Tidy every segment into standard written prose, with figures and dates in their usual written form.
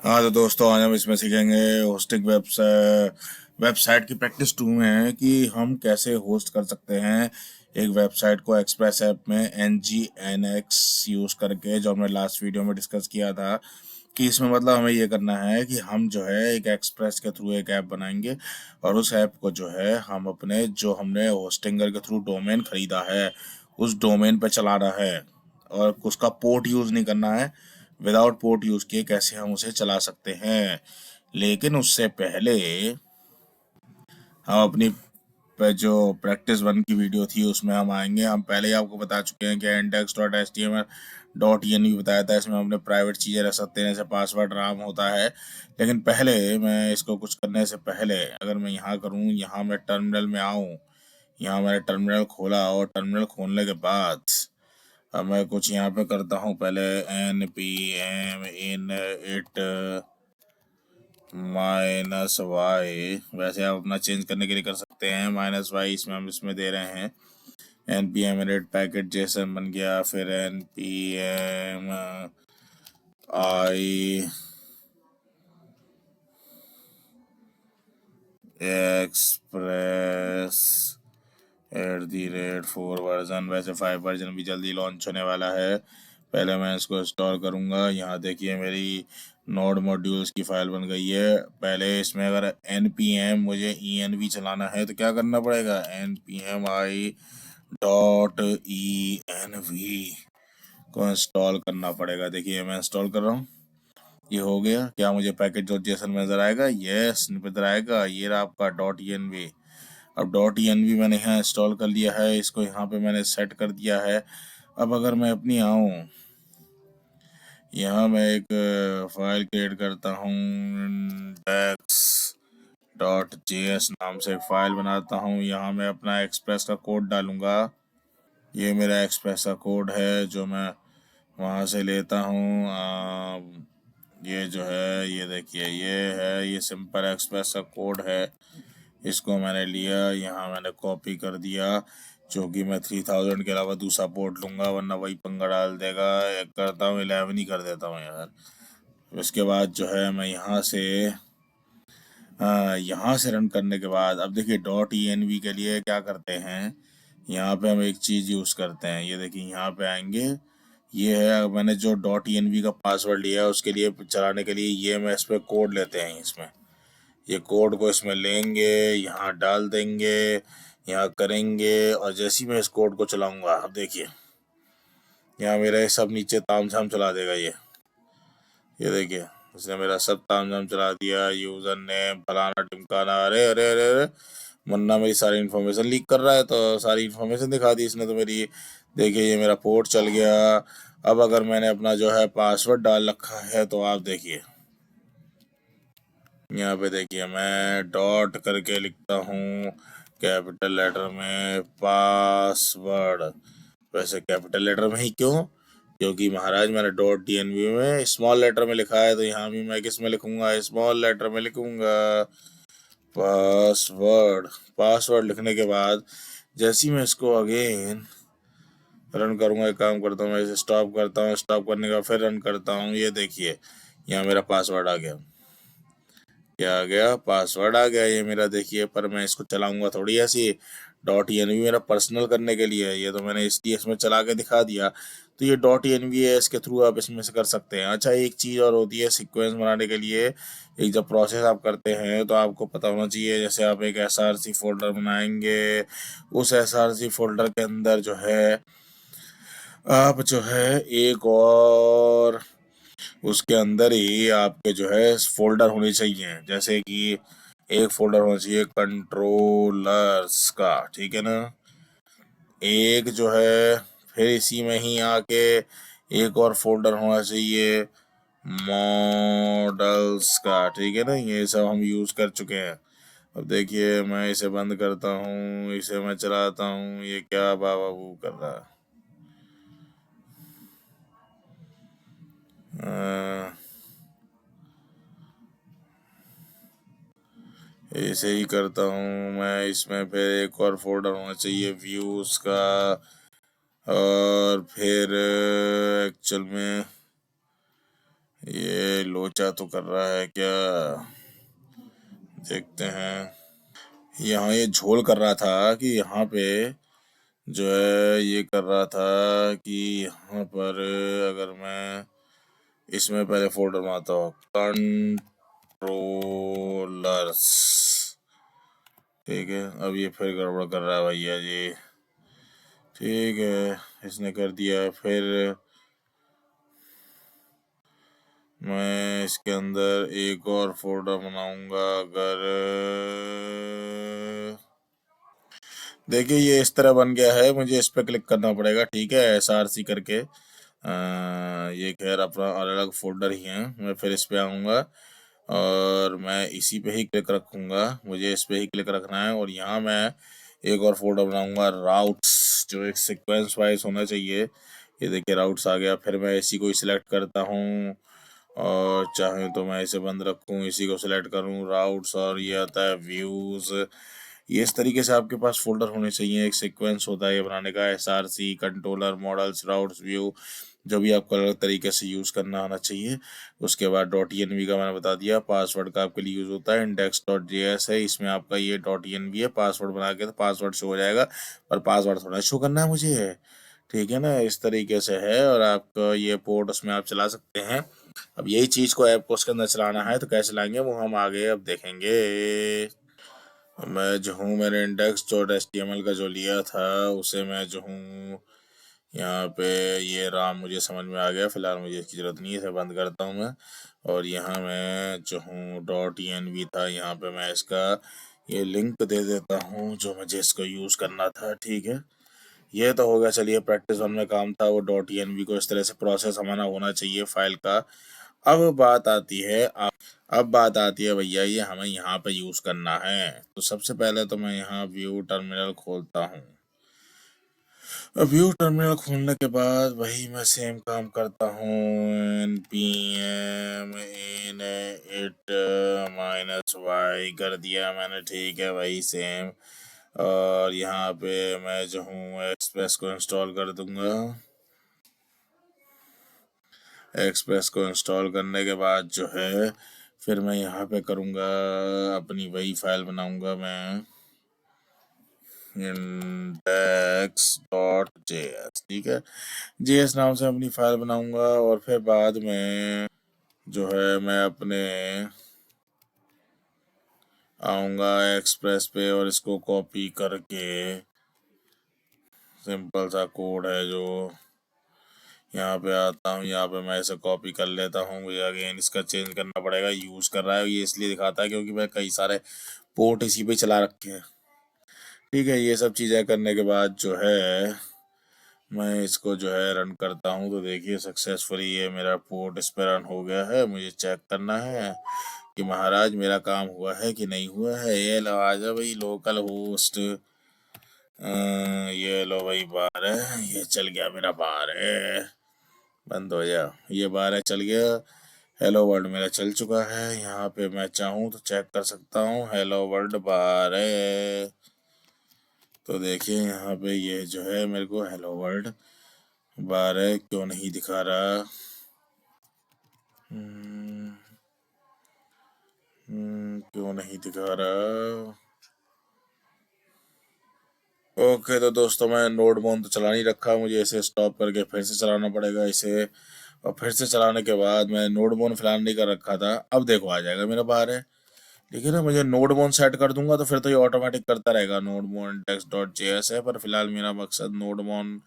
हाँ तो दोस्तों, आज हम इसमें सीखेंगे होस्टिंग वेबसाइट की प्रैक्टिस 2 में है कि हम कैसे होस्ट कर सकते हैं एक वेबसाइट को एक्सप्रेस ऐप में NGINX यूज़ करके, जो हमने लास्ट वीडियो में डिस्कस किया था। कि इसमें मतलब हमें ये करना है कि हम जो है एक एक्सप्रेस के थ्रू एक ऐप बनाएंगे, और उस ऐप को जो है हम अपने जो हमने होस्टिंगर के थ्रू डोमेन खरीदा है उस डोमेन पे चलाना है, और उसका पोर्ट यूज़ नहीं करना है। विदाउट पोर्ट यूज़ किए कैसे हम उसे चला सकते हैं। लेकिन उससे पहले हम अपनी जो प्रैक्टिस 1 की वीडियो थी उसमें हम आएंगे। हम पहले ही आपको बता चुके हैं कि index.html.env बताया था, इसमें हमने प्राइवेट चीज़ें रख सकते हैं, जैसे पासवर्ड राम होता है। लेकिन पहले मैं इसको कुछ करने से पहले अगर मैं यहाँ करूँ, यहाँ मैं टर्मिनल में आऊँ, यहाँ मैंने टर्मिनल खोला, और टर्मिनल खोलने के बाद अब मैं कुछ यहाँ पे करता हूँ। पहले npm init -y, वैसे आप अपना चेंज करने के लिए कर सकते हैं। -y इसमें हम इसमें दे रहे हैं। npm init पैकेट जेसन बन गया, फिर npm i एक्सप्रेस @4 वर्जन। वैसे 5 वर्जन भी जल्दी लॉन्च होने वाला है। पहले मैं इसको इंस्टॉल करूँगा। यहाँ देखिए मेरी नोड मॉड्यूल्स की फाइल बन गई है। पहले इसमें अगर npm मुझे env चलाना है तो क्या करना पड़ेगा, npm i.env को इंस्टॉल करना पड़ेगा। देखिए मैं इंस्टॉल कर रहा हूँ, ये हो गया। क्या मुझे पैकेज डॉट जेसन में नजर आएगा? यस, नजर आएगा। ये रहा आपका .env। अब .env मैंने यहाँ इंस्टॉल कर लिया है, इसको यहाँ पे मैंने सेट कर दिया है। अब अगर मैं अपनी आऊँ, यहाँ मैं एक फाइल क्रिएट करता हूँ, index.js नाम से एक फाइल बनाता हूँ। यहाँ मैं अपना एक्सप्रेस का कोड डालूंगा। ये मेरा एक्सप्रेस का कोड है जो मैं वहाँ से लेता हूँ। ये जो है, ये देखिए, ये है, ये सिंपल एक्सप्रेस का कोड है। इसको मैंने लिया, यहाँ मैंने कॉपी कर दिया, क्योंकि मैं 3000 के अलावा दूसरा पोर्ट लूँगा, वरना वही पंगा डाल देगा। एक करता हूँ 11 ही कर देता हूँ यार। उसके बाद जो है मैं यहाँ से रन करने के बाद, अब देखिए .env के लिए क्या करते हैं, यहाँ पे हम एक चीज़ यूज़ करते हैं। ये देखिए यहाँ पे आएंगे, ये है मैंने जो .env का पासवर्ड लिया है उसके लिए चलाने के लिए, ये मैं इस पर कोड लेते हैं। इसमें ये कोड को इसमें लेंगे, यहाँ डाल देंगे, यहाँ करेंगे, और जैसे ही मैं इस कोड को चलाऊंगा, अब देखिए यहाँ मेरा ये सब नीचे तामझाम चला देगा। ये देखिए इसने मेरा सब तामझाम चला दिया। यूजर नेम फलाना टिमकाना, अरे अरे अरे अरे, मुन्ना मेरी सारी इन्फॉर्मेशन लीक कर रहा है। तो सारी इन्फॉर्मेशन दिखा दी इसने तो मेरी। देखिए ये मेरा पोर्ट चल गया। अब अगर मैंने अपना जो है पासवर्ड डाल रखा है तो आप देखिए, यहाँ पे देखिए मैं डॉट करके लिखता हूँ कैपिटल लेटर में पासवर्ड। वैसे कैपिटल लेटर में ही क्यों? क्योंकि महाराज मैंने .env में स्मॉल लेटर में लिखा है, तो यहाँ भी मैं किस में लिखूंगा, स्मॉल लेटर में लिखूंगा पासवर्ड। पासवर्ड लिखने के बाद जैसे ही मैं इसको अगेन रन करूंगा, एक काम करता हूँ, मैं इसे स्टॉप करता हूँ, स्टॉप करने का फिर रन करता हूँ। ये देखिए यहाँ मेरा पासवर्ड आ गया। क्या आ गया? पासवर्ड आ गया ये मेरा, देखिए। पर मैं इसको चलाऊंगा थोड़ी ऐसी। .env मेरा पर्सनल करने के लिए है, ये तो मैंने इसलिए इसमें चला के दिखा दिया। तो ये .env है, इसके थ्रू आप इसमें से कर सकते हैं। अच्छा, एक चीज़ और होती है सीक्वेंस बनाने के लिए। एक जब प्रोसेस आप करते हैं तो आपको पता होना चाहिए, जैसे आप एक src फोल्डर बनाएंगे, उस src फोल्डर के अंदर जो है आप जो है एक और उसके अंदर ही आपके जो है फोल्डर होने चाहिए। जैसे कि एक फोल्डर होना चाहिए कंट्रोलर्स का, ठीक है ना। एक जो है, फिर इसी में ही आके एक और फोल्डर होना चाहिए मॉडल्स का, ठीक है ना। ये सब हम यूज़ कर चुके हैं। अब देखिए मैं इसे बंद करता हूँ, इसे मैं चलाता हूँ, ये क्या बाबा वो कर रहा है। ऐसे ही करता हूँ मैं। इसमें फिर एक और फोल्डर होना चाहिए व्यूज़ का, और फिर एक्चुअल में ये लोचा तो कर रहा है क्या, देखते हैं। यहाँ ये झोल कर रहा था कि यहाँ पे जो है ये कर रहा था कि यहाँ पर अगर मैं इसमें पहले फोल्डर बनाता हूँ कंट्रोलर्स, ठीक है। अब ये फिर गड़बड़ कर रहा है भैया जी, ठीक है इसने कर दिया। फिर मैं इसके अंदर एक और फोल्डर बनाऊंगा। अगर देखिए ये इस तरह बन गया है, मुझे इस पर क्लिक करना पड़ेगा, ठीक है, SRC करके। ये खैर अपना अलग अलग फोल्डर ही हैं। मैं फिर इस पे आऊँगा और मैं इसी पे ही क्लिक रखूँगा, मुझे इस पे ही क्लिक रखना है। और यहाँ मैं एक और फोल्डर बनाऊँगा राउट्स, जो एक सीक्वेंस वाइज होना चाहिए। ये देखिए राउट्स आ गया। फिर मैं इसी को ही सिलेक्ट करता हूँ और चाहे तो मैं इसे बंद रखूँ, इसी को सिलेक्ट करूँ राउट्स, और ये आता है व्यूज़। ये इस तरीके से आपके पास फोल्डर होने चाहिए, एक सीक्वेंस होता है ये बनाने का। SRC, controller, models, routes, view, जो भी आपको अलग तरीके से यूज़ करना आना चाहिए। उसके बाद .env का मैंने बता दिया, पासवर्ड का आपके लिए यूज़ होता है। index.js है, इसमें आपका ये .env है। पासवर्ड बना के तो पासवर्ड शो हो जाएगा, पर पासवर्ड थोड़ा शो करना है मुझे, ठीक है ना, इस तरीके से है। और आपका ये पोर्ट उसमें आप चला सकते हैं। अब यही चीज़ को ऐप को उसके अंदर चलाना है, तो कैसे लाएंगे वो हम आगे अब देखेंगे। मैं जो हूँ मैंने index.html का जो लिया था उसे मैं जो हूँ यहाँ पे, ये राम मुझे समझ में आ गया, फिलहाल मुझे इसकी ज़रूरत नहीं है, इसे बंद करता हूँ मैं। और यहाँ मैं जो हूँ .env था, यहाँ पे मैं इसका ये लिंक दे देता हूँ जो मुझे इसको यूज़ करना था, ठीक है। ये तो हो गया, चलिए प्रैक्टिस वन में काम था वो .env को इस तरह से प्रोसेस हमारा होना चाहिए फाइल का। अब बात आती है भैया ये हमें यहाँ पे यूज़ करना है। तो सबसे पहले तो मैं यहाँ व्यू टर्मिनल खोलता हूँ। अब व्यू टर्मिनल खोलने के बाद वही मैं सेम काम करता हूँ, npm init -y कर दिया मैंने, ठीक है वही सेम। और यहाँ पे मैं जो हूँ एक्सप्रेस को इंस्टॉल कर दूंगा। एक्सप्रेस को इंस्टॉल करने के बाद जो है फिर मैं यहाँ पे करूँगा, अपनी वही फाइल बनाऊँगा मैं index.js, ठीक है। JS नाम से अपनी फाइल बनाऊँगा और फिर बाद में जो है मैं अपने आऊँगा एक्सप्रेस पे और इसको कॉपी करके, सिंपल सा कोड है जो, यहाँ पे आता हूँ, यहाँ पे मैं इसे कॉपी कर लेता हूँ। मुझे अगेन इसका चेंज करना पड़ेगा, यूज़ कर रहा है ये इसलिए दिखाता है क्योंकि मैं कई सारे पोर्ट इसी पे चला रखे हैं, ठीक है। ये सब चीज़ें करने के बाद जो है मैं इसको जो है रन करता हूँ, तो देखिए सक्सेसफुली ये मेरा पोर्ट इस पर रन हो गया है। मुझे चेक करना है कि महाराज मेरा काम हुआ है कि नहीं हुआ है। ये लो आजा भाई लोकल होस्ट, ये लो भाई बार है, ये चल गया मेरा बार है, बंद हो जा, ये बार है चल गया। हेलो वर्ल्ड मेरा चल चुका है। यहाँ पे मैं चाहूँ तो चेक कर सकता हूँ, हेलो वर्ल्ड बार है। तो देखिए यहाँ पे ये जो है मेरे को हेलो वर्ल्ड बार है, क्यों नहीं दिखा रहा। क्यों नहीं दिखा रहा। ओके तो दोस्तों मैं नोड मोन तो चला नहीं रखा, मुझे इसे स्टॉप करके फिर से चलाना पड़ेगा इसे। और फिर से चलाने के बाद मैं नोड मोन फिलहाल नहीं कर रखा था, अब देखो आ जाएगा मेरा बाहर है, ठीक है ना। मुझे नोड मोन सेट कर दूंगा तो फिर तो ये ऑटोमेटिक करता रहेगा। नोड मोन index.js है, पर फिलहाल मेरा मकसद नोड मोन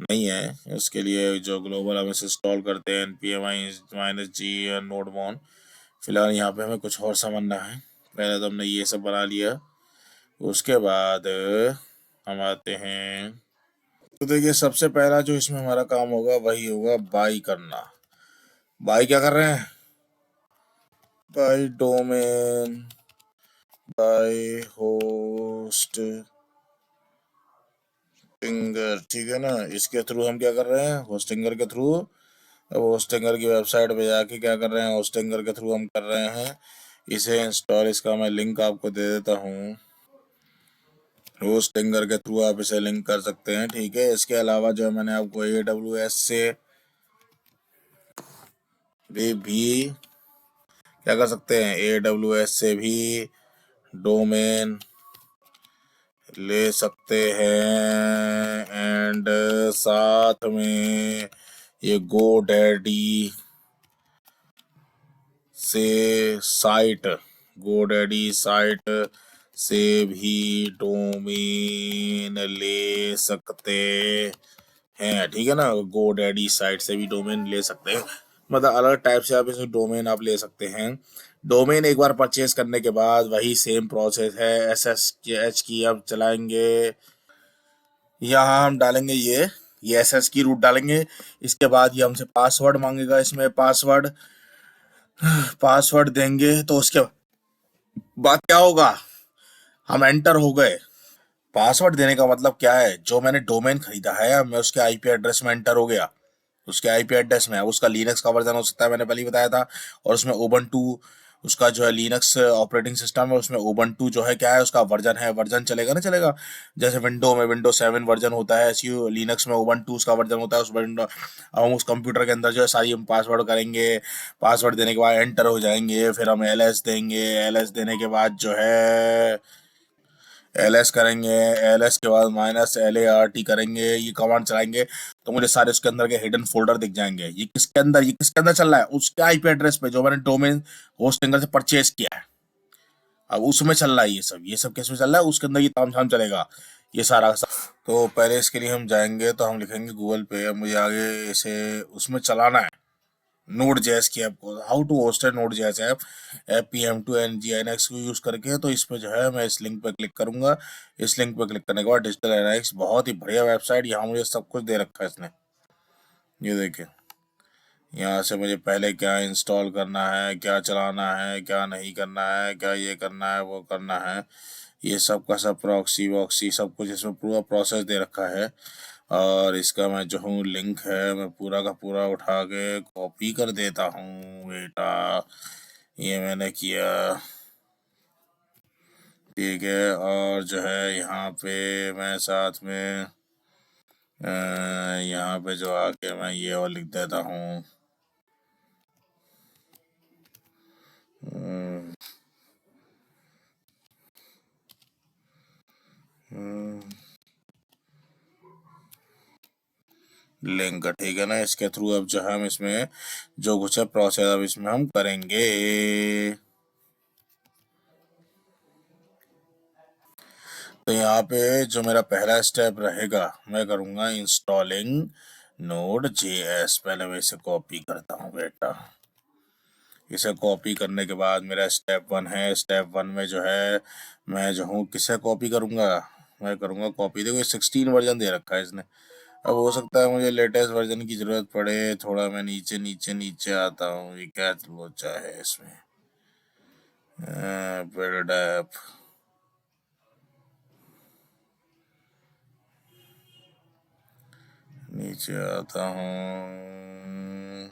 नहीं है। इसके लिए जो ग्लोबल हम इसे इंस्टॉल करते हैं npm -g नोड मोन, फिलहाल यहाँ पे हमें कुछ और समझना है। पहले तो हमने ये सब बना लिया, उसके बाद हम आते हैं। तो देखिए सबसे पहला जो इसमें हमारा काम होगा वही होगा बाई करना। बाई क्या कर रहे हैं, by domain, by host Hostinger, ठीक है ना। इसके थ्रू हम क्या कर रहे हैं, होस्टिंगर के थ्रू। अब होस्टिंगर की वेबसाइट पे जाके क्या कर रहे हैं, होस्टिंगर के थ्रू हम कर रहे हैं इसे इंस्टॉल। इसका मैं लिंक आपको दे देता हूँ, होस्टिंगर के थ्रू आप इसे लिंक कर सकते हैं, ठीक है। इसके अलावा जो मैंने आपको AWS से वे भी क्या कर सकते हैं, AWS से भी डोमेन ले सकते हैं। एंड साथ में ये GoDaddy से साइट GoDaddy साइट से भी डोमेन ले सकते हैं, ठीक है ना। GoDaddy साइट से भी डोमेन ले सकते हैं, मतलब अलग टाइप से आप इसमें डोमेन आप ले सकते हैं। डोमेन एक बार परचेज करने के बाद वही सेम प्रोसेस है, SSH की अब चलाएंगे। यहाँ हम डालेंगे ये SS की रूट डालेंगे। इसके बाद ये हमसे पासवर्ड मांगेगा, इसमें पासवर्ड पासवर्ड देंगे तो उसके बाद क्या होगा, हम एंटर हो गए। पासवर्ड देने का मतलब क्या है, जो मैंने डोमेन खरीदा है मैं उसके आईपी एड्रेस में एंटर हो गया, उसके आईपी एड्रेस में। अब उसका लिनक्स का वर्जन हो सकता है, मैंने पहले ही बताया था, और उसमें ओबंटू उसका जो है लिनक्स ऑपरेटिंग सिस्टम है, उसमें ओबंटू जो है क्या है उसका वर्जन है, वर्जन चलेगा ना चलेगा। जैसे विंडो में विंडो 7 वर्जन होता है, ऐसी लिनक्स में ओबंटू उसका वर्जन होता है। उस विंडो हम उस कंप्यूटर के अंदर जो है सारी हम पासवर्ड करेंगे, पासवर्ड देने के बाद एंटर हो जाएंगे, फिर हम LS देंगे, LS देने के बाद जो है LS करेंगे, LS के बाद -LART करेंगे, ये कमांड चलाएंगे तो मुझे सारे उसके अंदर के हिडन फोल्डर दिख जाएंगे। ये किसके अंदर चल रहा है, उसके आईपी एड्रेस पे जो मैंने डोमेन होस्टिंगर से परचेज किया है, अब उसमें चल रहा है ये सब किस में चल रहा है, उसके अंदर ये तामझाम चलेगा, ये सारा तो पहले इसके लिए हम जाएंगे तो हम लिखेंगे गूगल पे, अब मुझे आगे इसे उसमें चलाना है नोड जेएस की ऐप को, हाउ टू होस्ट है node JS app PM2 NGINX को यूज करके। तो इस पे जो है मैं इस लिंक पे क्लिक करूंगा। इस लिंक पे क्लिक करने के बाद डिजिटल एनालिटिक्स बहुत ही बढ़िया वेबसाइट, यहाँ मुझे सब कुछ दे रखा है इसने, ये देखिए यहाँ से मुझे पहले क्या इंस्टॉल करना है, क्या चलाना है, क्या नहीं करना है, क्या ये करना है वो करना है, ये सब का सब प्रॉक्सी वॉक्सी सब कुछ इसमें पूरा प्रोसेस दे रखा है। और इसका मैं जो हूँ लिंक है मैं पूरा का पूरा उठा के कॉपी कर देता हूँ बेटा, ये मैंने किया, ठीक है। और जो है यहाँ पे मैं साथ में यहाँ पे जो आके मैं ये और लिख देता हूँ, लिंक, ठीक है ना। इसके थ्रू अब जो है हम इसमें जो कुछ है प्रोसेस अब इसमें हम करेंगे। तो यहाँ पे जो मेरा पहला स्टेप रहेगा मैं करूँगा इंस्टॉलिंग Node.js। पहले मैं इसे कॉपी करता हूँ बेटा, इसे कॉपी करने के बाद मेरा स्टेप 1 है, स्टेप 1 में जो है मैं जो हूँ किसे कॉपी करूँगा, मैं करूँगा कॉपी, देखो 16 वर्जन दे रखा है इसने। अब हो सकता है मुझे लेटेस्ट वर्जन की ज़रूरत पड़े, थोड़ा मैं नीचे नीचे नीचे आता हूँ, ये क्या लोचा है इसमें, बिल्ड ऐप, नीचे आता हूँ।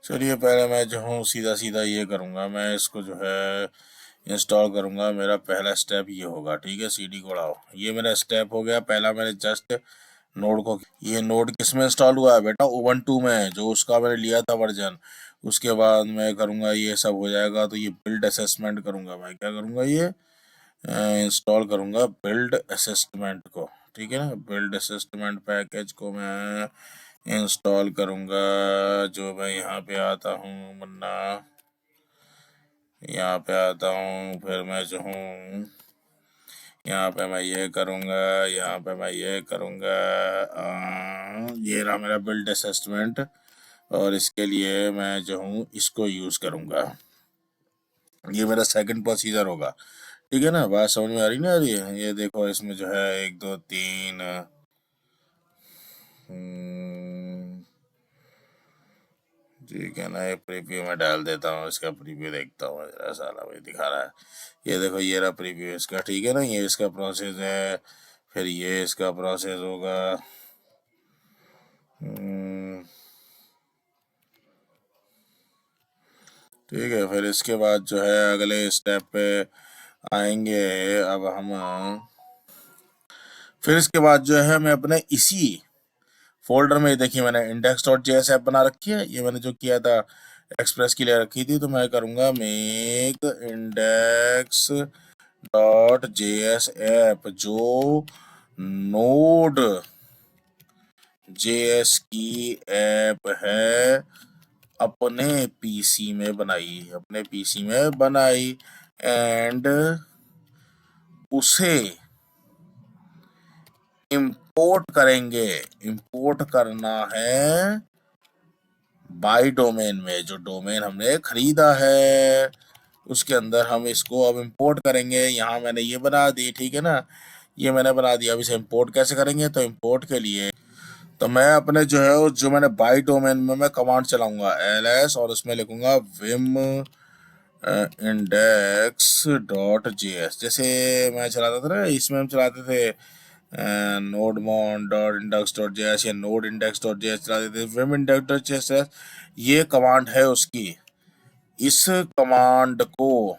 चलिए पहले मैं जो हूँ सीधा सीधा ये करूँगा, मैं इसको जो है इंस्टॉल करूँगा। मेरा पहला स्टेप ये होगा, ठीक है, CD को उड़ाओ, ये मेरा स्टेप हो गया पहला। मैंने जस्ट नोड को, ये नोड किस में इंस्टॉल हुआ है बेटा, उबंटू में, जो उसका मैंने लिया था वर्जन। उसके बाद मैं करूँगा ये सब हो जाएगा तो ये बिल्ड असेसमेंट करूँगा, मैं क्या करूँगा ये इंस्टॉल करूँगा बिल्ड असेसमेंट को, ठीक है ना। बिल्ड असेसमेंट पैकेज को मैं इंस्टॉल करूँगा। जो मैं यहाँ पे आता हूँ मुन्ना, यहाँ पे आता हूँ, फिर मैं जो हूँ यहाँ पे मैं ये करूँगा, यहाँ पे मैं ये करूँगा, ये रहा मेरा बिल्ड असेसमेंट। और इसके लिए मैं जो हूँ इसको यूज़ करूँगा, ये मेरा सेकंड प्रोसीजर होगा, ठीक है ना। बात समझ में आ रही ना, आ रही है, ये देखो इसमें जो है 1 2 3 ठीक है ना। ये प्रीव्यू में डाल देता हूँ, इसका प्रीव्यू देखता हूँ जरा, साला भाई दिखा रहा है, ये देखो ये रहा प्रीव्यू इसका, ठीक है ना। ये इसका प्रोसेस है, फिर ये इसका प्रोसेस होगा। ठीक है, फिर इसके बाद जो है अगले स्टेप पे आएंगे। अब हम फिर इसके बाद जो है मैं अपने इसी फोल्डर में देखिए मैंने इंडेक्स डॉट जेएस ऐप बना रखी है, ये मैंने जो किया था एक्सप्रेस के लिए रखी थी, तो मैं करूँगा make index dot JS app जो नोड जेएस की ऐप है, अपने पीसी में बनाई एंड उसे इंपोर्ट करेंगे। इंपोर्ट करना है बाई डोमेन में, जो डोमेन हमने खरीदा है उसके अंदर हम इसको अब इंपोर्ट करेंगे। यहाँ मैंने ये बना दी, ठीक है ना, ये मैंने बना दिया। अब इसे इंपोर्ट कैसे करेंगे, तो इंपोर्ट के लिए तो मैं अपने जो है जो मैंने बाई डोमेन में मैं कमांड चलाऊंगा ls और उसमें लिखूंगा vim इंडेक्स डॉट जेएस। जैसे मैं चलाता था ना, इसमें हम चलाते थे nodemon dot index dot JS या नोड इंडेक्स डॉट जेएस चलाते थे। vim इंडेक्स डॉट जेएस ये कमांड है उसकी। इस कमांड को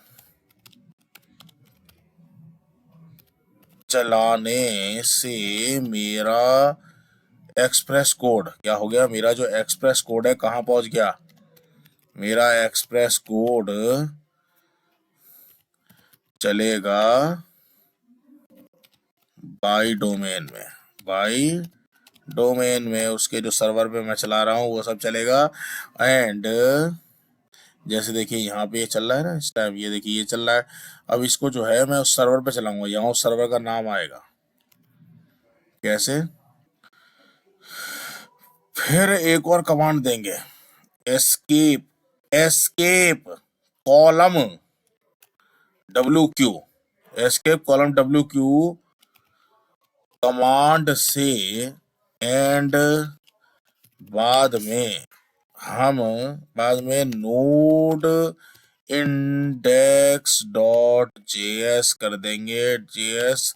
चलाने से मेरा एक्सप्रेस कोड क्या हो गया, मेरा जो एक्सप्रेस कोड है कहाँ पहुंच गया, मेरा एक्सप्रेस कोड चलेगा बाई डोमेन में उसके जो सर्वर पे मैं चला रहा हूँ वो सब चलेगा। एंड जैसे देखिए यहाँ पे ये चल रहा है ना इस टाइम, ये देखिए ये चल रहा है। अब इसको जो है मैं उस सर्वर पे चलाऊंगा, यहाँ उस सर्वर का नाम आएगा कैसे, फिर एक और कमांड देंगे escape escape column WQ, escape column WQ command से एंड बाद में हम नोड इंडेक्स डॉट जेएस कर देंगे, जेएस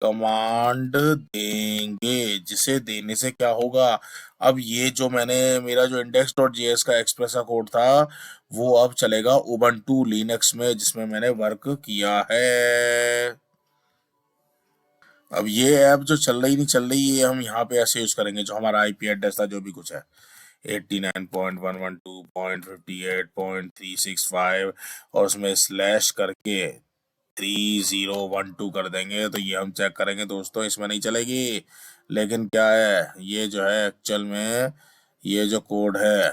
कमांड देंगे, जिसे देने से क्या होगा, अब ये जो मैंने मेरा जो इंडेक्स डॉट जेएस का एक्सप्रेस का कोड था वो अब चलेगा उबंटू लिनक्स में जिसमें मैंने वर्क किया है। अब ये ऐप जो चल रही नहीं चल रही, ये हम यहाँ पे ऐसे यूज करेंगे, जो हमारा आईपी एड्रेस था जो भी कुछ है 89.112.58.365 और उसमें स्लैश करके 3012 कर देंगे, तो ये हम चेक करेंगे दोस्तों, इसमें नहीं चलेगी। लेकिन क्या है, ये जो है एक्चुअल में ये जो कोड है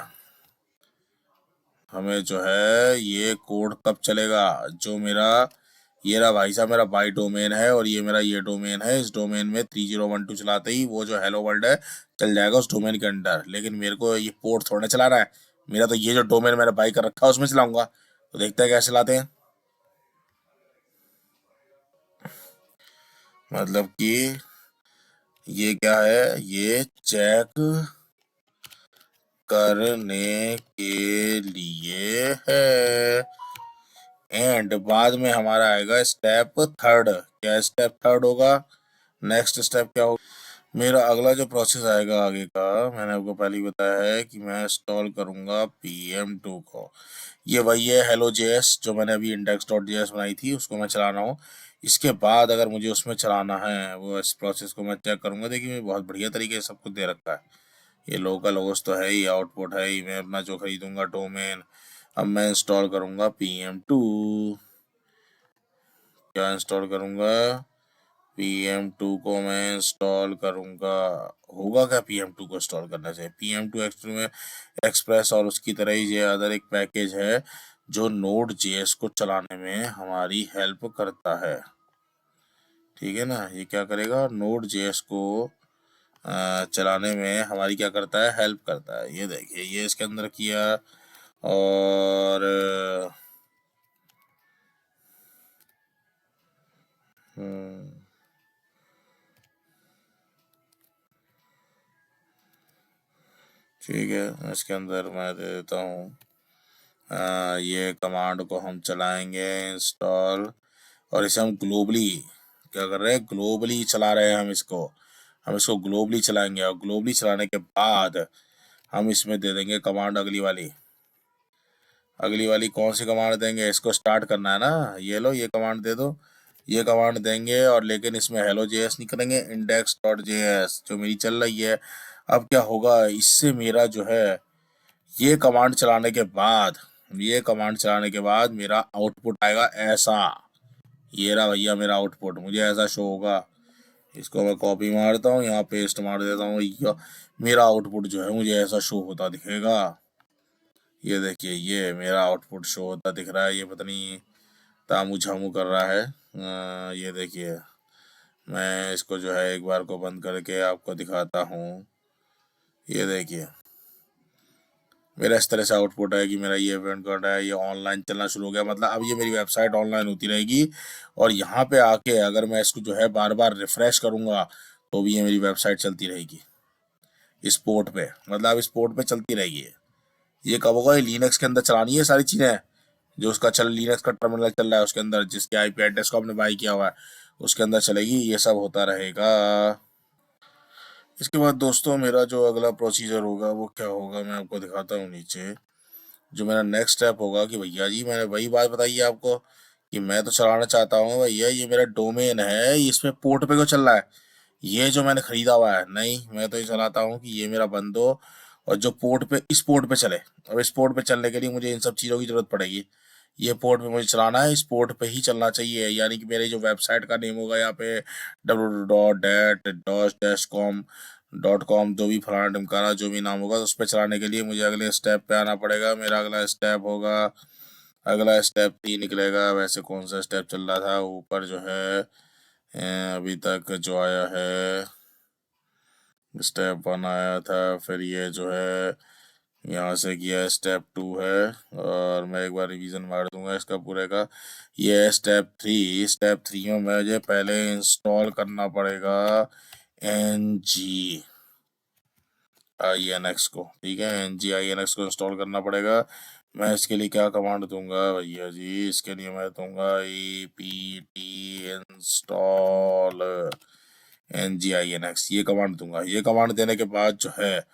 हमें जो है ये कोड कब चलेगा, जो मेरा ये रहा भाई साहब मेरा बाई डोमेन है और ये मेरा ये डोमेन है, इस डोमेन में 3012 चलाते ही वो जो हेलो वर्ल्ड है चल जाएगा उस डोमेन के अंदर। लेकिन मेरे को ये पोर्ट थोड़ा चला रहा है, मेरा तो ये जो डोमेन मैंने बाई कर रखा है उसमें चलाऊंगा। तो देखते हैं कैसे चलाते हैं। मतलब कि ये क्या है, ये चेक करने के लिए है। एंड बाद में हमारा आएगा स्टेप थर्ड। क्या स्टेप थर्ड होगा, नेक्स्ट स्टेप क्या होगा, मेरा अगला जो प्रोसेस आएगा आगे का, मैंने आपको पहले ही बताया है कि मैं इंस्टॉल करूंगा PM2 को। ये वही है हेलो जेएस जो मैंने अभी इंडेक्स डॉट जेएस बनाई थी, उसको मैं चला रहा हूँ। इसके बाद अगर मुझे उसमें चलाना है वो इस प्रोसेस को मैं चेक करूंगा। देखिए बहुत बढ़िया तरीके से सब कुछ दे रखा है, ये लोकल होस्ट तो है ही, आउटपुट है ही, मैं अपना जो खरीदूंगा डोमेन। अब मैं इंस्टॉल करूंगा PM2। क्या इंस्टॉल करूंगा, PM2 को मैं इंस्टॉल करूंगा। होगा क्या PM2 को इंस्टॉल करने से, PM2 एक्चुअल में एक्सप्रेस और उसकी तरह ही ये अदर एक पैकेज है जो नोड जेएस को चलाने में हमारी हेल्प करता है। ठीक है ना, ये क्या करेगा, नोड जेएस को चलाने में हमारी क्या करता है, हेल्प करता है। ये देखिए ये इसके अंदर किया और ठीक है, इसके अंदर मैं दे देता हूँ ये कमांड को हम चलाएंगे इंस्टॉल, और इसे हम ग्लोबली क्या कर रहे हैं, ग्लोबली चला रहे हैं हम इसको ग्लोबली चलाएंगे। और ग्लोबली चलाने के बाद हम इसमें दे देंगे कमांड अगली वाली कौन सी कमांड देंगे, इसको स्टार्ट करना है ना, ये लो ये कमांड दे दो, ये कमांड देंगे। और लेकिन इसमें हेलो जेएस नहीं करेंगे, इंडेक्स डॉट जेएस जो मेरी चल रही है। अब क्या होगा इससे, मेरा जो है ये कमांड चलाने के बाद, मेरा आउटपुट आएगा ऐसा। ये रहा भैया मेरा आउटपुट, मुझे ऐसा शो होगा। इसको मैं कॉपी मारता हूँ, यहाँ पेस्ट मार देता हूँ भैया, मेरा आउटपुट जो है मुझे ऐसा शो होता दिखेगा। ये देखिए, ये मेरा आउटपुट शो होता दिख रहा है। ये पता नहीं तामू झामू कर रहा है। ये देखिए, मैं इसको जो है एक बार को बंद करके आपको दिखाता हूँ। ये देखिए, मेरा इस तरह से आउटपुट है कि मेरा ये इवेंट कार्ड है, ये ऑनलाइन चलना शुरू हो गया। मतलब अब ये मेरी वेबसाइट ऑनलाइन होती रहेगी, और यहाँ पे आके अगर मैं इसको जो है बार बार रिफ्रेश करूँगा तो भी ये मेरी वेबसाइट चलती रहेगी इस पोर्ट पे। मतलब इस पोर्ट पे चलती रहेगी। ये कब होगा? ये लिनक्स के अंदर चलानी है सारी चीज़ें, जो उसका लिनक्स का टर्मिनल चल रहा है उसके अंदर, जिसके आईपी एड्रेस को आपने बाई किया हुआ है उसके अंदर चलेगी। ये सब होता रहेगा। इसके बाद दोस्तों मेरा जो अगला प्रोसीजर होगा वो क्या होगा, मैं आपको दिखाता हूँ नीचे। जो मेरा नेक्स्ट स्टेप होगा कि भैया जी, मैंने वही बात बताई है आपको कि मैं तो चलाना चाहता हूँ भैया, ये मेरा डोमेन है, इसमें पोर्ट पे क्यों चल रहा है? ये जो मैंने खरीदा हुआ है, नहीं, मैं तो ये चलाता हूँ कि ये मेरा बंद हो और जो पोर्ट पे, इस पोर्ट पे चले। अब इस पोर्ट पे चलने के लिए मुझे इन सब चीज़ों की जरूरत पड़ेगी। ये पोर्ट पे मुझे चलाना है, इस पोर्ट पे ही चलना चाहिए। यानी कि मेरी जो वेबसाइट का नेम होगा यहाँ पे www.dat-com जो भी फलाना ढिमकाना जो भी नाम होगा, उस पर चलाने के लिए मुझे अगले स्टेप पे आना पड़ेगा। मेरा अगला स्टेप होगा, अगला स्टेप 3 निकलेगा। वैसे कौन सा स्टेप चल रहा था ऊपर जो है, अभी तक जो आया है स्टेप 1 आया था, फिर ये जो है यहाँ से किया स्टेप 2 है, और मैं एक बार रिवीजन मार दूंगा इसका पूरे का। ये है स्टेप 3 में मुझे पहले इंस्टॉल करना पड़ेगा NGINX को। ठीक है, NGINX को इंस्टॉल करना पड़ेगा। मैं इसके लिए क्या कमांड दूंगा भैया जी? इसके लिए मैं दूंगा apt install NGINX, ये कमांड दूंगा। ये कमांड देने के बाद जो है,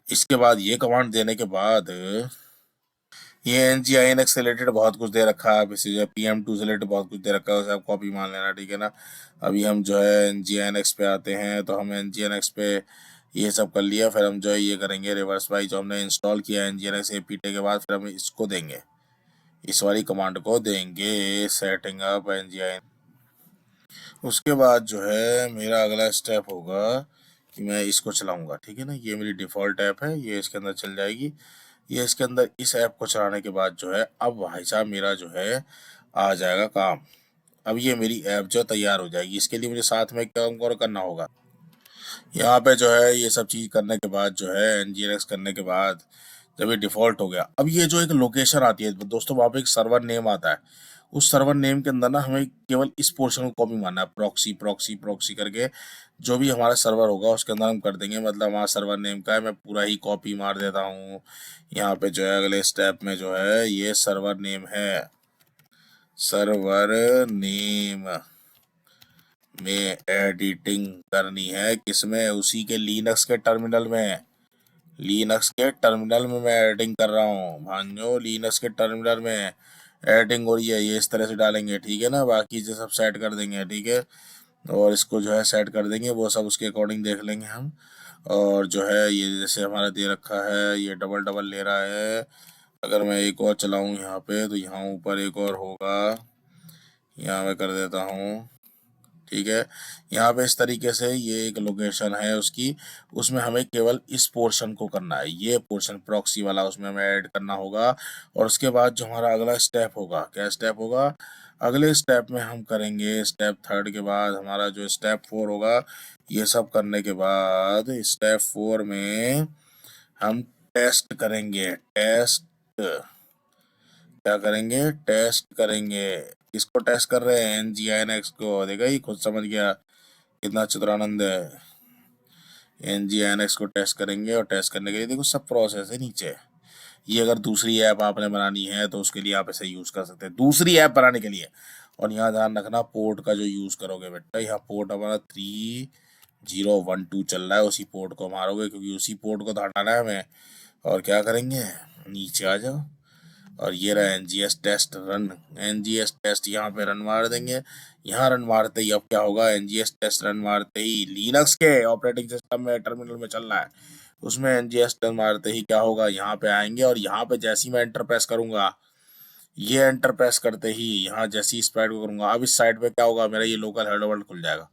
इसके बाद ये कमांड देने के बाद ये NGINX से रिलेटेड बहुत कुछ दे रखा है, इसे जो है PM2 से रिलेटेड बहुत कुछ दे रखा है, उसे आप कॉपी मान लेना। ठीक है ना? अभी हम जो है NGINX पे आते हैं, तो हम NGINX पे ये सब कर लिया, फिर हम जो है ये करेंगे रिवर्स बाई। जो हमने इंस्टॉल किया NGINX apt के बाद, फिर हम इसको देंगे, इस वाली कमांड को देंगे, सेटिंग अप NGINX। उसके बाद जो है मेरा अगला स्टेप होगा कि मैं इसको चलाऊंगा। ठीक है ना? ये मेरी डिफ़ॉल्ट ऐप है, ये इसके अंदर चल जाएगी। ये इसके अंदर इस ऐप को चलाने के बाद जो है, अब भाई साहब मेरा जो है आ जाएगा काम। अब ये मेरी ऐप जो तैयार हो जाएगी। इसके लिए मुझे साथ में एक काम और करना होगा। यहाँ पे जो है ये सब चीज़ करने के बाद जो है, NGINX करने के बाद जब ये डिफ़ॉल्ट हो गया, अब ये जो एक लोकेशन आती है दोस्तों, वहाँ पे एक सर्वर नेम आता है। उस सर्वर नेम के अंदर ना हमें केवल इस पोर्शन को कॉपी मारना है, प्रॉक्सी प्रॉक्सी प्रॉक्सी करके जो भी हमारा सर्वर होगा उसके अंदर हम कर देंगे। मतलब हमारा सर्वर नेम का है, मैं पूरा ही कॉपी मार देता हूँ। यहाँ पे जो है अगले स्टेप में जो है ये सर्वर नेम है, सर्वर नेम में एडिटिंग करनी है। किसमें? उसी के लिनक्स के टर्मिनल में। लिनक्स के टर्मिनल में मैं एडिटिंग कर रहा हूँ भांजो, लिनक्स के टर्मिनल में एडिटिंग हो रही है। ये इस तरह से डालेंगे, ठीक है ना? बाकी जो सब सेट कर देंगे, ठीक है, और इसको जो है सेट कर देंगे, वो सब उसके अकॉर्डिंग देख लेंगे हम। और जो है ये जैसे हमारा दे रखा है, ये डबल डबल ले रहा है। अगर मैं एक और चलाऊँ यहाँ पे, तो यहाँ ऊपर एक और होगा, यहाँ मैं कर देता हूँ। ठीक है, यहाँ पे इस तरीके से ये एक लोकेशन है उसकी, उसमें हमें केवल इस पोर्शन को करना है, ये पोर्शन प्रॉक्सी वाला उसमें हमें ऐड करना होगा। और उसके बाद जो हमारा अगला स्टेप होगा, क्या स्टेप होगा? अगले स्टेप में हम करेंगे, स्टेप 3 के बाद हमारा जो स्टेप 4 होगा, ये सब करने के बाद स्टेप 4 में हम टेस्ट करेंगे। क्या करेंगे? टेस्ट करेंगे। किसको टेस्ट कर रहे हैं? NGINX को। देखा, ये खुद समझ गया, कितना चतुरानंद है। NGINX को टेस्ट करेंगे, और टेस्ट करने के लिए देखो सब प्रोसेस है नीचे। ये अगर दूसरी ऐप आपने बनानी है तो उसके लिए आप ऐसे यूज़ कर सकते हैं, दूसरी ऐप बनाने के लिए। और यहाँ ध्यान रखना, पोर्ट का जो यूज़ करोगे बेटा, यहाँ पोर्ट हमारा 3012 चल रहा है, उसी पोर्ट को मारोगे, क्योंकि उसी पोर्ट को तो हटाना है हमें। और क्या करेंगे? नीचे आ जाओ, और ये रहा NGS test run. NGS test यहाँ पे रन मार देंगे। यहाँ रन मारते ही अब क्या होगा, NGS टेस्ट रन मारते ही लिनक्स के ऑपरेटिंग सिस्टम में टर्मिनल में चल रहा है, उसमें NGS टेस्ट मारते ही क्या होगा, यहाँ पे आएंगे और यहाँ पे जैसे ही मैं एंटर प्रेस करूंगा, ये एंटर प्रेस करते ही यहाँ जैसे ही स्प्रेड को करूंगा, अब इस साइड पे क्या होगा, मेरा ये लोकल हेलो वर्ल्ड खुल जाएगा।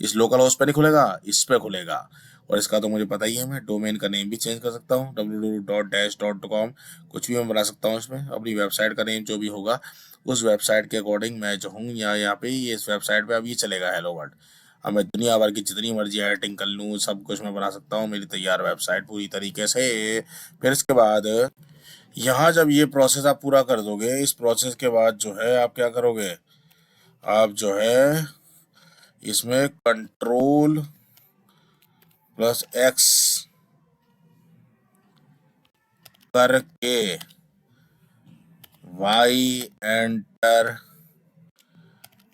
इस लोकल होस्ट पे नहीं खुलेगा, इस पे खुलेगा। और इसका तो मुझे पता ही है, मैं डोमेन का नेम भी चेंज कर सकता हूँ, www.dash.com, कुछ भी मैं बना सकता हूँ इसमें, अपनी वेबसाइट का नेम जो भी होगा उस वेबसाइट के अकॉर्डिंग मैं जो हूँ यहाँ पे ये इस वेबसाइट पे अब ये चलेगा हेलो वर्ल्ड। अब मैं दुनिया भर की जितनी मर्जी एडिटिंग कर लूँ, सब कुछ मैं बना सकता हूँ, मेरी तैयार वेबसाइट पूरी तरीके से। फिर इसके बाद यहाँ जब ये प्रोसेस आप पूरा कर दोगे, इस प्रोसेस के बाद जो है आप क्या करोगे, आप जो है इसमें Ctrl+X करके Y एंटर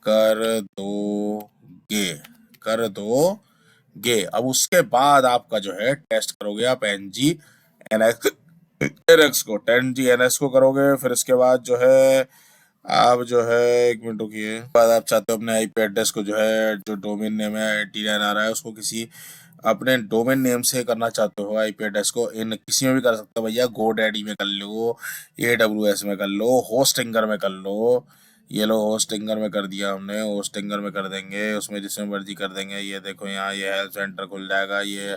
कर दोगे। अब उसके बाद आपका जो है टेस्ट करोगे आप NGNX को 10GNS को करोगे। फिर इसके बाद जो है आप जो है, एक मिनट रुकिए, बाद आप चाहते हो अपने आईपी एड्रेस को जो है, जो डोमेन नेम है 89 आ रहा है, उसको किसी अपने डोमेन नेम से करना चाहते हो आईपी एड्रेस को, इन किसी में भी कर सकते हो भैया, GoDaddy में कर लो, AWS में कर लो, होस्टिंगर में कर लो। ये लो होस्टिंगर में कर दिया हमने, होस्टिंगर में कर देंगे, उसमें जिसमें मर्जी कर देंगे। ये देखो यहाँ ये हेल्प सेंटर खुल जाएगा, ये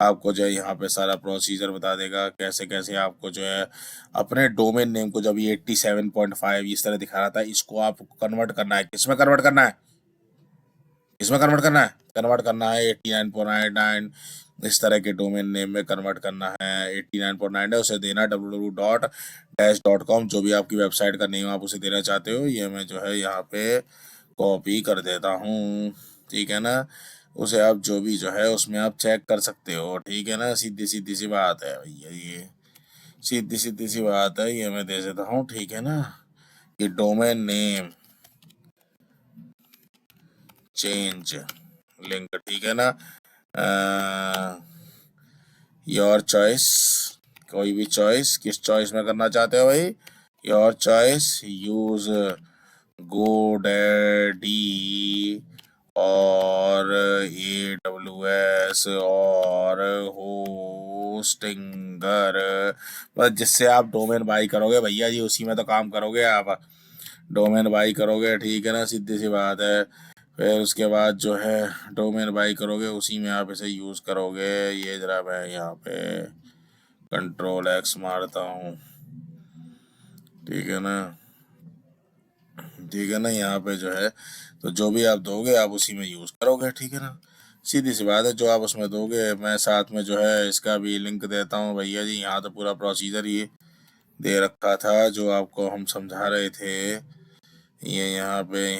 आपको जो है यहाँ पे सारा प्रोसीजर बता देगा कैसे कैसे आपको जो है अपने डोमेन नेम को, जब ये 87.5 इस तरह दिखा रहा था, इसको आपको कन्वर्ट करना है, किसमें कन्वर्ट करना है, इसमें कन्वर्ट करना है, कन्वर्ट करना है 89.9 इस तरह के डोमेन नेम में कन्वर्ट करना है। 89.9 है, उसे देना www.dash.com, जो भी आपकी वेबसाइट का नेम आप उसे देना चाहते हो। ये मैं जो है यहाँ पे कॉपी कर देता हूँ, ठीक है ना। उसे आप जो भी जो है उसमें आप चेक कर सकते हो, ठीक है ना। सीधी सीधी सी बात है भैया, ये सीधी सीधी सी बात है, ये मैं दे देता हूँ, ठीक है ना। कि डोमेन नेम चेंज लिंक, ठीक है ना। योर चॉइस, कोई भी चॉइस, किस चॉइस में करना चाहते हो भाई, योर चॉइस, यूज GoDaddy और AWS और होस्टिंगर, बस जिससे आप डोमेन बाई करोगे भैया जी, उसी में तो काम करोगे आप, डोमेन बाई करोगे, ठीक है ना, सीधी सी बात है। फिर उसके बाद जो है डोमेन बाई करोगे, उसी में आप इसे यूज़ करोगे। ये जरा मैं यहाँ पे Ctrl+X मारता हूँ, ठीक है ना, ठीक है ना। यहाँ पे जो है तो जो भी आप दोगे आप उसी में यूज़ करोगे, ठीक है ना। सीधी सी बात है, जो आप उसमें दोगे, मैं साथ में जो है इसका भी लिंक देता हूँ भैया जी। यहाँ तो पूरा प्रोसीजर ही दे रखा था जो आपको हम समझा रहे थे, ये यहाँ पे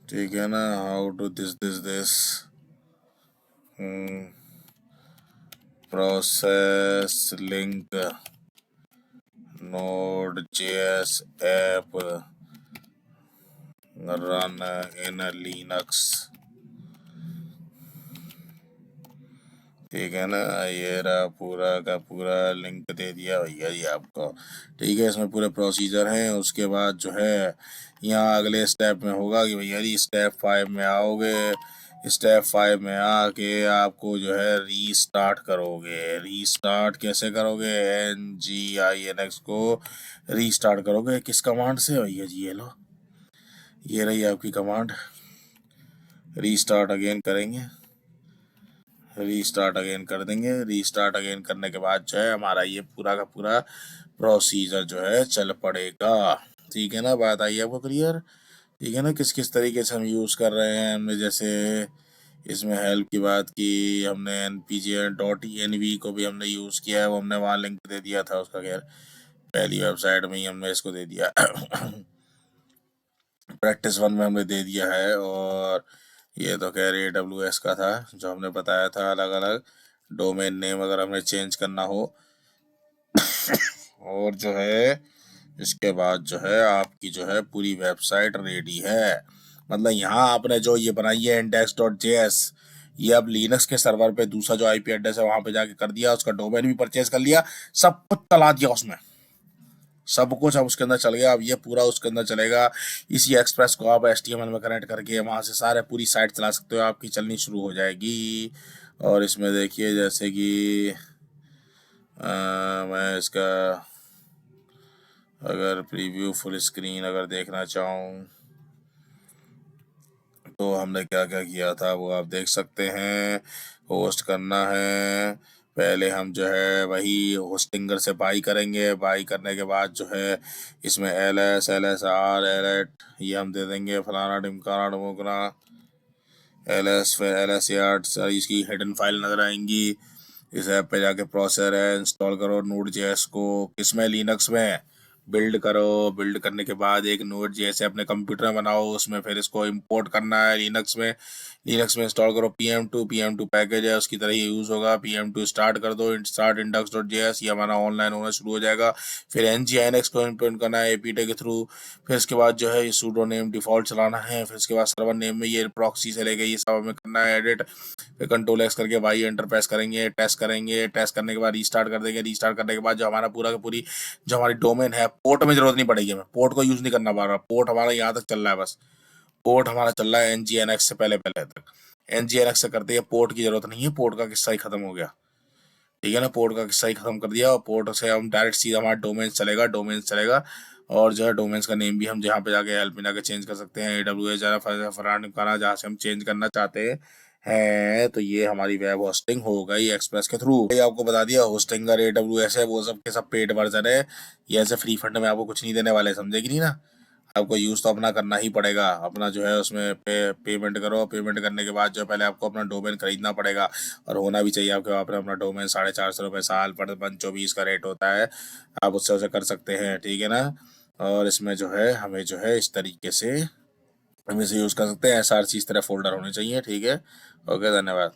ठीक है ना। How to this process link Node.js app run in Linux, ठीक है ना। ये रहा पूरा का पूरा लिंक दे दिया भैया जी आपको, ठीक है। इसमें पूरे प्रोसीजर हैं। उसके बाद जो है यहाँ अगले स्टेप में होगा कि भैया जी स्टेप 5 में आओगे, स्टेप 5 में आके आपको जो है रीस्टार्ट करोगे। रीस्टार्ट कैसे करोगे, NGINX को रीस्टार्ट करोगे, किस कमांड से भैया जी, ये लो, ये रही आपकी कमांड, रीस्टार्ट अगेन करेंगे, रीस्टार्ट अगेन कर देंगे। रीस्टार्ट अगेन करने के बाद जो है हमारा ये पूरा का पूरा प्रोसीजर जो है चल पड़ेगा, ठीक है ना। बात आई आपको क्लियर, ठीक है ना। किस किस तरीके से हम यूज़ कर रहे हैं, हमने जैसे इसमें हेल्प की बात की, हमने npj.env को भी हमने यूज़ किया है, वो हमने वहाँ लिंक दे दिया था उसका, खैर पहली वेबसाइट में ही हमने इसको दे दिया प्रैक्टिस 1 में हमने दे दिया है। और ये तो खैर AWS का था जो हमने बताया था, अलग अलग डोमेन नेम अगर हमें चेंज करना हो और जो है इसके बाद जो है आपकी जो है पूरी वेबसाइट रेडी है। मतलब यहाँ आपने जो ये बनाई है index.js, ये अब लिनक्स के सर्वर पे दूसरा जो आईपी एड्रेस है वहां पे जाके कर दिया, उसका डोमेन भी परचेज कर लिया, सब कुछ चला दिया उसमें, सब कुछ अब उसके अंदर चल गया। अब ये पूरा उसके अंदर चलेगा। इसी एक्सप्रेस को आप एचटीएमएल में कनेक्ट करके वहां से सारे पूरी साइट चला सकते हो, आपकी चलनी शुरू हो जाएगी। और इसमें देखिए जैसे कि मैं इसका अगर प्रीव्यू फुल स्क्रीन अगर देखना चाहूँ तो हमने क्या क्या किया था वो आप देख सकते हैं। होस्ट करना है, पहले हम जो है वही होस्टिंगर से बाई करेंगे, बाई करने के बाद जो है इसमें LS LSR एलेट ये हम दे देंगे, फलाना ढिमकाना ढुमकना LS, फिर LS यार्ड सारी इसकी हिडन फाइल नज़र आएंगी। इस ऐप पे जाके प्रोसेसर है, इंस्टॉल करो नोड जेएस को, किसमें लिनक्स में बिल्ड करो, बिल्ड करने के बाद एक नोड जेएस अपने कंप्यूटर में बनाओ, उसमें फिर इसको इंपोर्ट करना है लिनक्स में, लिनक्स में इंस्टॉल करो PM2 पैकेज है उसकी तरह ही यूज़ होगा, PM2 स्टार्ट कर दो, स्टार्ट index.js, ये हमारा ऑनलाइन होना शुरू हो जाएगा। फिर nginx को इम्प्लीमेंट करना है APT के थ्रू, फिर इसके बाद जो है ये सूडो नेम डिफॉल्ट चलाना है, फिर इसके बाद सर्वर नेम में ये प्रॉक्सी से लेके ये सब हमें करना है एडिट, फिर कंट्रोल एक्स करके वाई एंटर प्रेस करेंगे, टेस्ट करेंगे, टेस्ट करने के बाद रीस्टार्ट कर देंगे, रीस्टार्ट करने के बाद जो हमारा पूरा का पूरी जो हमारी डोमेन है, पोर्ट में जरूरत नहीं पड़ेगी, हमें पोर्ट को यूज़ नहीं करना पड़ रहा, पोर्ट हमारा यहाँ तक चल रहा है, बस पोर्ट हमारा चल रहा है nginx से पहले पहले तक, nginx से करते हैं, पोर्ट की जरूरत नहीं है, पोर्ट का किस्सा ही खत्म हो गया, ठीक है ना, पोर्ट का किस्सा ही खत्म कर दिया, और पोर्ट से हम डायरेक्ट सीधा हमारा डोमेन्स चलेगा। और जो है डोमेन्स का नेम भी हम जहाँ पे जाके हेल्प में जाके चेंज कर सकते हैं, AWS फरान खाना जहाँ से हम चेंज करना चाहते हैं। तो ये हमारी वेब होस्टिंग हो गई एक्सप्रेस के थ्रू। ये आपको बता दिया होस्टिंग का AWS है, वो सब के सब पेड वर्जन है, ये ऐसे फ्री फंड में आपको कुछ नहीं देने वाले, समझे कि नहीं ना, आपको यूज़ तो अपना करना ही पड़ेगा, अपना जो है उसमें पेमेंट करो, पेमेंट करने के बाद जो है पहले आपको अपना डोमेन खरीदना पड़ेगा, और होना भी चाहिए आपके वहाँ पर अपना डोमेन, 450 रुपये साल पर 124 का रेट होता है, आप उससे उसे कर सकते हैं, ठीक है ना। और इसमें जो है हमें जो है इस तरीके से हम इसे यूज़ कर सकते हैं, SRC इस तरह फोल्डर होने चाहिए, ठीक है। ओके, धन्यवाद।